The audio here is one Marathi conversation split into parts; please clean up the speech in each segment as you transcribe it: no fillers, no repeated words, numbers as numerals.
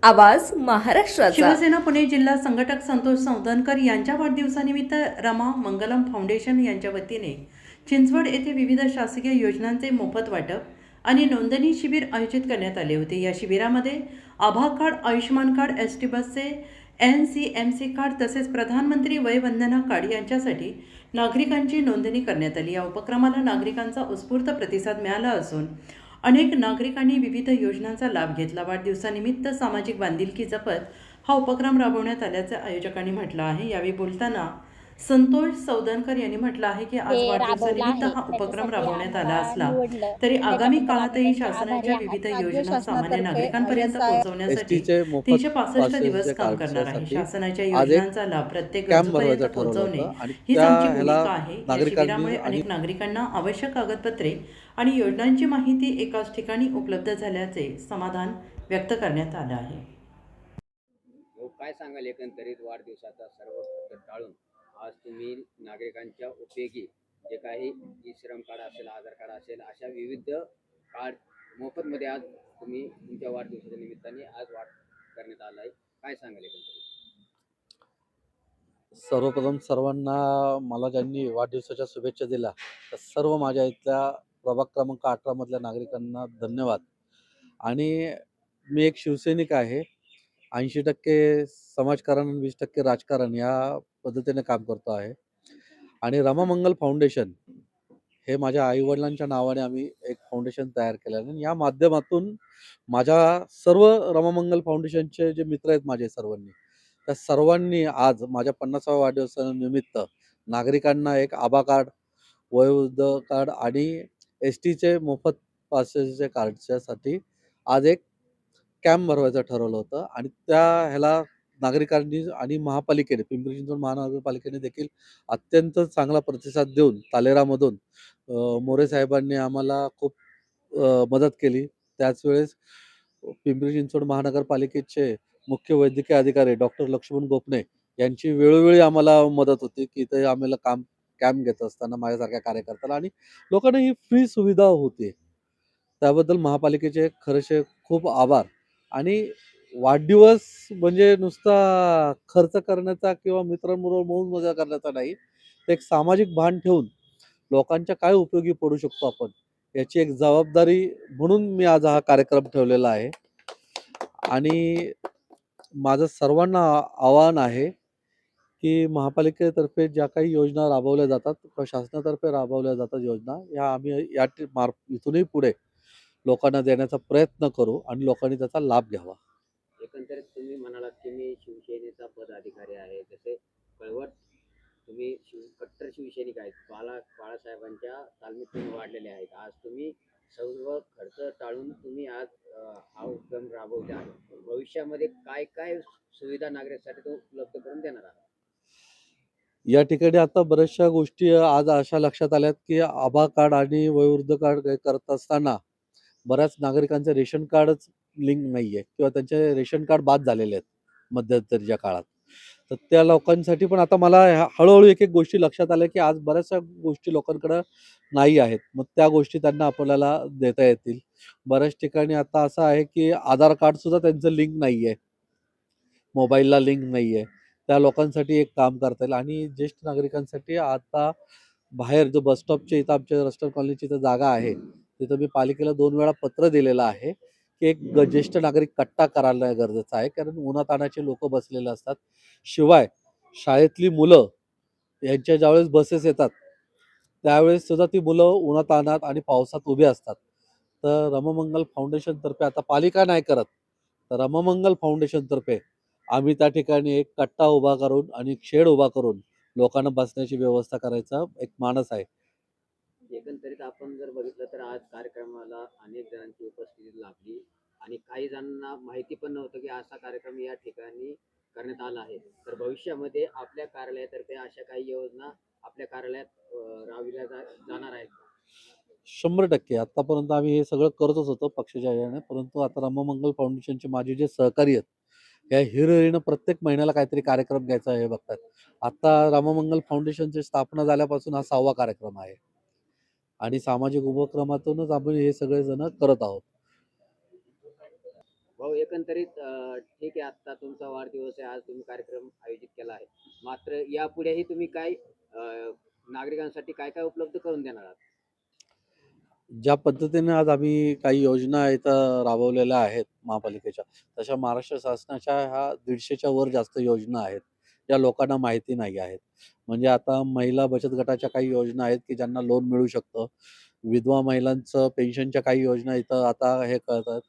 आवाज महाराष्ट्राचा. शिवसेना पुणे जिल्हा संघटक संतोष सौंदनकर यांच्या वाढदिवसानिमित्त रमा मंगलम फाउंडेशन यांच्या वतीने चिंचवड येथे विविध शासकीय योजनांचे मोफत वाटप आणि नोंदणी शिबिर आयोजित करण्यात आले होते. या शिबिरामध्ये आभा कार्ड, आयुष्यमान कार्ड, एसटी बसचे NCMC कार्ड तसेच प्रधानमंत्री वय वंदना कार्ड यांच्यासाठी नागरिकांची नोंदणी करण्यात आली. या उपक्रमाला नागरिकांचा उत्स्फूर्त प्रतिसाद मिळाला असून अनेक नागरिकांनी विविध योजनांचा लाभ घेतला. वाढदिवसानिमित्त सामाजिक बांधिलकी जपत हा उपक्रम राबवण्यात आल्याचं आयोजकांनी म्हटलं आहे. यावेळी बोलताना संतोष सौदनकर यांनी म्हटलं आहे की आज वाढदिवसानिमित्त हा उपक्रम राबवण्यात आला असला तरी आगामी काळातही शासनाच्या विविध योजना सामान्य नागरिकांपर्यंत पोहोचवण्यासाठी एसटीचे मोफत 365 दिवस पासेसचे काम करणार आहे. कार्डसाठी शासनाच्या आज एक योजनांचा लाभ प्रत्येक कॅम्प गरजूपर्यंत भरवायचं ठरवलं पोहोचवणे होतं आणि हीच त्या आमची ह्याला भूमिका आहे. या नागरिकांनी शिबिरामुळे आणि अनेक नागरिकांना आवश्यक कागदपत्रे आणि योजनांची माहिती एकाच ठिकाणी उपलब्ध झाल्याचे समाधान व्यक्त करण्यात आलं आहे. काय सांगाल एकंदरीत वाढदिवसाचा सर्व खर्च टाळून आज तुम्ही नागरिकांच्या उपयोगी जे काही ई श्रम कार्ड असेल, आधार कार्ड असेल, अशा विविध कार्ड मोफतमध्ये आज तुम्ही तुमच्या वाढदिवसाच्या निमित्ताने आज वाढ करण्यात आला आहे. काय सांगाल एकंदरीत? सर्वप्रथम सर्वांना मला ज्यांनी वाढदिवसाच्या शुभेच्छा दिल्या त्या सर्व माझ्या इथल्या प्रभाग क्रमांक 18 मधल्या नागरिकांना धन्यवाद. आणि मी एक शिवसैनिक आहे. 80% समाजकारण आणि 20% राजकारण या पद्धतीने काम करतो आहे. आणि रमा मंगल फाउंडेशन हे माझ्या आईवडिलांच्या नावाने आम्ही एक फाउंडेशन तयार केलं आहे आणि या माध्यमातून माझ्या सर्व रमा मंगल फाउंडेशनचे जे मित्र आहेत माझे सर्वांनी, त्या सर्वांनी आज माझ्या 50व्या वाढदिवसानिमित्त नागरिकांना एक आभा कार्ड, वयोवृद्ध कार्ड आणि एसटीचे मोफत पासेसचे कार्डच्यासाठी आज एक कॅम्प भरवायचं ठरवलं होतं. आणि त्या ह्याला नागरिकांनी आणि महापालिकेने, पिंपरी चिंचवड महानगरपालिकेने देखील अत्यंत चांगला प्रतिसाद देऊन तालेरामधून मोरे साहेबांनी आम्हाला खूप मदत केली. त्याच वेळेस पिंपरी चिंचवड महानगरपालिकेचे मुख्य वैद्यकीय अधिकारी डॉक्टर लक्ष्मण गोपने यांची वेळोवेळी आम्हाला मदत होती, की इथे आम्हाला कॅम्प घेत असताना माझ्यासारख्या कार्यकर्त्याला आणि लोकांना ही फ्री सुविधा होती. त्याबद्दल महापालिकेचे खरेच खूप आभार. आणि वाढदिवस म्हणजे नुसता खर्च करण्याचा किंवा मित्रांबरोबर मौज मजा करण्याचा नाही, तर एक सामाजिक भान ठेवून लोकांच्या काय उपयोगी पडू शकतो आपण याची एक जबाबदारी म्हणून मी आज हा कार्यक्रम ठेवलेला आहे. आणि माझं सर्वांना आवाहन आहे की महापालिकेतर्फे ज्या काही योजना राबवल्या जातात किंवा शासनातर्फे राबवल्या जातात योजना, या आम्ही इथूनही पुढे लोकांना देण्याचा प्रयत्न करू आणि लोकांनी त्याचा लाभ घ्यावा. एकंदरीत तुम्ही म्हणालात की मी शिवसेनेचा पदाधिकारी आहे, जसे कळवट तुम्ही कट्टर शिवसैनिक आहेत, बाळासाहेबांच्या तालमीत तुम्ही वाढलेले आहेत. आज तुम्ही सर्व खर्च टाळून तुम्ही आज हा उपक्रम राबवला आहे. भविष्यामध्ये काय काय सुविधा नागरिकांसाठी तो उपलब्ध करून देणार आहात? या ठिकाणी आता बऱ्याचशा गोष्टी आज अशा लक्षात आल्यात की आभा कार्ड आणि वयोवृद्ध कार्ड करत असताना बऱ्याच नागरिकांचे रेशन कार्डच लिंक नाहीये किंवा त्यांचे रेशन कार्ड बाद झालेले आहेत मध्यंतरीच्या काळात. तर त्या लोकांसाठी पण आता मला हळूहळू एक एक गोष्टी लक्षात आल्या की आज बऱ्याचशा गोष्टी लोकांकडे नाही आहेत. मग त्या गोष्टी त्यांना आपल्याला देता येतील. बऱ्याच ठिकाणी आता असं आहे की आधार कार्ड सुद्धा त्यांचं लिंक नाहीये. मोबाईलला लिंक नाहीये. त्या लोकांसाठी एक काम करता येईल. आणि ज्येष्ठ नागरिकांसाठी आता बाहेर जो बस स्टॉपच्या इथं आमच्या रस्टर कॉलनीची इथं जागा आहे, तिथं मी पालिकेला 2 वेळा पत्र दिलेलं आहे, की एक ज्येष्ठ नागरिक कट्टा करायला गरजेचं आहे. कारण उन्हातान्हाचे लोकं बसलेले असतात. शिवाय शाळेतली मुलं यांच्या ज्यावेळेस बसेस येतात, त्यावेळेस सुद्धा ती मुलं उन्हातान्हात आणि पावसात उभी असतात. तर रममंगल फाउंडेशनतर्फे आता पालिका नाही करत, तर रममंगल फाउंडेशनतर्फे आम्ही त्या ठिकाणी एक कट्टा उभा करून आणि एक शेड उभा करून लोकांना बसण्याची व्यवस्था करायचा एक मानस आहे. एकंदरीत आपण जर बघितलं तर आज कार्यक्रमाला अनेक जणांची उपस्थिती लाभली आणि काही जणांना माहिती पण नव्हतं की असा कार्यक्रम या ठिकाणी करण्यात आला आहे. तर भविष्यामध्ये आपल्या कार्यालयातर्फे अशा काही योजना आपल्या कार्यालयात राबविल्या जाणार आहेत का? 100% आतापर्यंत आम्ही हे सगळं करतच होतो पक्षाच्या ह्याने. परंतु आता राममंगल फाउंडेशनचे माझे जे सहकारी आहेत, या हिरिरीनं प्रत्येक महिन्याला काहीतरी कार्यक्रम घ्यायचा हे बघतात. आता राममंगल फाउंडेशनची स्थापना झाल्यापासून हा 6वा कार्यक्रम आहे. आणि सामाजिक उपक्रमातूनच आपण हे सगळेजण करत आहोत. भाऊ एकंदरीत ठीक आहे, आत्ता तुमचा वाढदिवस आहे, आज तुम्ही कार्यक्रम आयोजित केला आहे, मात्र यापुढेही तुम्ही काय नागरिकांसाठी काय काय उपलब्ध करून देणार आहात? ज्या पद्धतीने आज आम्ही काही योजना इथं राबवलेल्या आहेत महापालिकेच्या, तशा महाराष्ट्र शासनाच्या ह्या 150च्या वर जास्त योजना आहेत, ज्या लोकांना माहिती नाही आहेत. म्हणजे आता महिला बचत गटाच्या काही योजना आहेत, की ज्यांना लोन मिळू शकतं. विधवा महिलांचं पेन्शनच्या काही योजना इथं आता हे कळतात.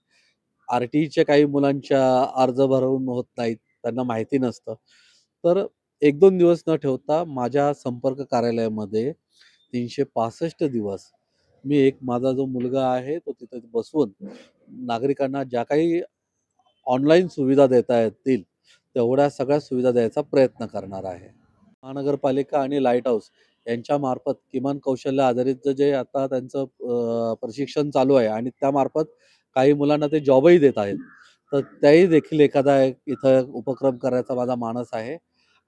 आर-टीचे काही मुलांच्या अर्ज भरून होत नाहीत, त्यांना माहिती नसतं. तर 1-2 दिवस न ठेवता माझ्या संपर्क कार्यालयामध्ये 365 दिवस मी एक माझा जो मुलगा आहे, तो तिथे बसवून नागरिकांना ज्या काही ऑनलाईन सुविधा देता येतील, तेवढ्या सगळ्या सुविधा द्यायचा प्रयत्न करणार आहे. महानगरपालिका आणि लाईट हाऊस यांच्यामार्फत किमान कौशल्य आधारित जे आता त्यांचं प्रशिक्षण चालू आहे आणि त्यामार्फत काही मुलांना ते जॉबही देत आहेत. तर त्याही देखील एखादा एक इथं उपक्रम करायचा माझा मानस आहे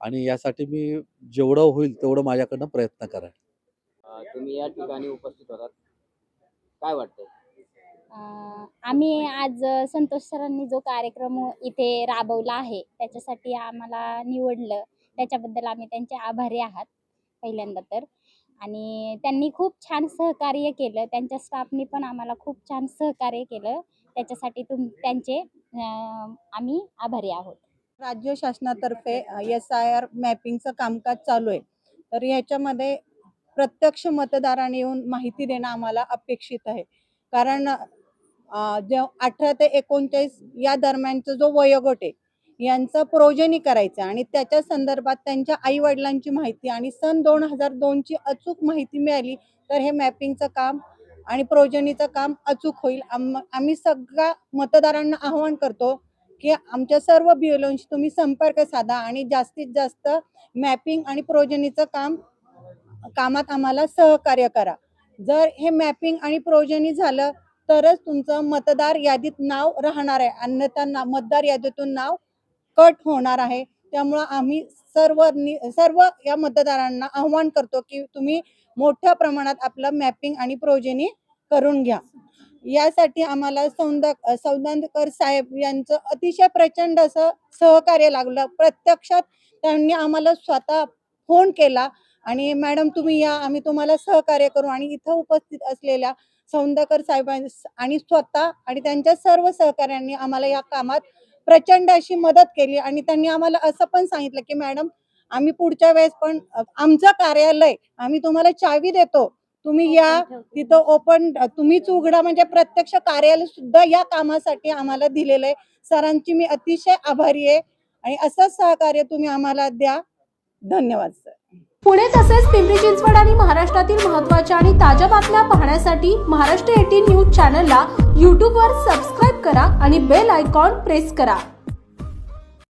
आणि यासाठी मी जेवढं होईल तेवढं माझ्याकडनं प्रयत्न करेन. तुम्ही या ठिकाणी उपस्थित होतात, काय वाटतंय? आम्ही आज संतोष सरांनी जो कार्यक्रम इथे राबवला आहे त्याच्यासाठी आम्हाला निवडलं, त्याच्याबद्दल आम्ही त्यांचे आभारी आहात पहिल्यांदा तर. आणि त्यांनी खूप छान सहकार्य केलं, त्यांच्या स्टाफनी पण आम्हाला खूप छान सहकार्य केलं, त्याच्यासाठी त्यांचे आम्ही आभारी आहोत. राज्य शासनातर्फे SIR मॅपिंगचं कामकाज चालू आहे. तर ह्याच्यामध्ये प्रत्यक्ष मतदारांनी येऊन माहिती देणं आम्हाला अपेक्षित आहे. कारण जे 18 ते 39 या दरम्यानचा जो वयोगट आहे, यांचं प्रोजनी करायचं आणि त्याच्या संदर्भात त्यांच्या आई-वडिलांची माहिती आणि सन 2002ची अचूक माहिती मिळाली, तर हे मॅपिंगचं काम आणि प्रोजनीचं काम अचूक होईल. आम्ही सगळ्या मतदारांना आवाहन करतो, की आमच्या सर्व BLOंशी तुम्ही संपर्क साधा आणि जास्तीत जास्त मॅपिंग आणि प्रोजनीचं कामात आम्हाला सहकार्य करा. जर हे मॅपिंग आणि प्रोजनी झालं तरच तुमचं मतदार यादीत नाव राहणार आहे, अन्यथा मतदार यादीतून नाव कट होणार आहे. त्यामुळं आम्ही सर्व या मतदारांना आव्हान करतो, की तुम्ही मोठ्या प्रमाणात आपलं मॅपिंग आणि प्रोजनी करून घ्या. यासाठी आम्हाला सौदागर साहेब यांचं अतिशय प्रचंड असं सहकार्य लागलं. प्रत्यक्षात त्यांनी आम्हाला स्वतः फोन केला आणि मॅडम तुम्ही या, आम्ही तुम्हाला सहकार्य करू. आणि इथं उपस्थित असलेल्या सौदागर साहेब आणि स्वतः आणि त्यांच्या सर्व सहकाऱ्यांनी आम्हाला या कामात प्रचंड अशी मदत केली. आणि त्यांनी आम्हाला असं पण सांगितलं, की मॅडम आम्ही पुढच्या वेळेस पण आमचं कार्यालय आम्ही तुम्हाला चावी देतो, तुम्ही या, तिथं ओपन तुम्हीच उघडा. म्हणजे प्रत्यक्ष कार्यालय सुद्धा या कामासाठी आम्हाला दिलेलं आहे. सरांची मी अतिशय आभारी आहे आणि असंच सहकार्य तुम्ही आम्हाला द्या. धन्यवाद सर. पुणे तसेच पिंपरी चिंचवड आणि महाराष्ट्रातील महत्त्वाच्या आणि ताज्या बातम्या पाहण्यासाठी महाराष्ट्र 18 न्यूज चॅनलला यूट्यूबवर सबस्क्राईब करा आणि बेल आयकॉन प्रेस करा.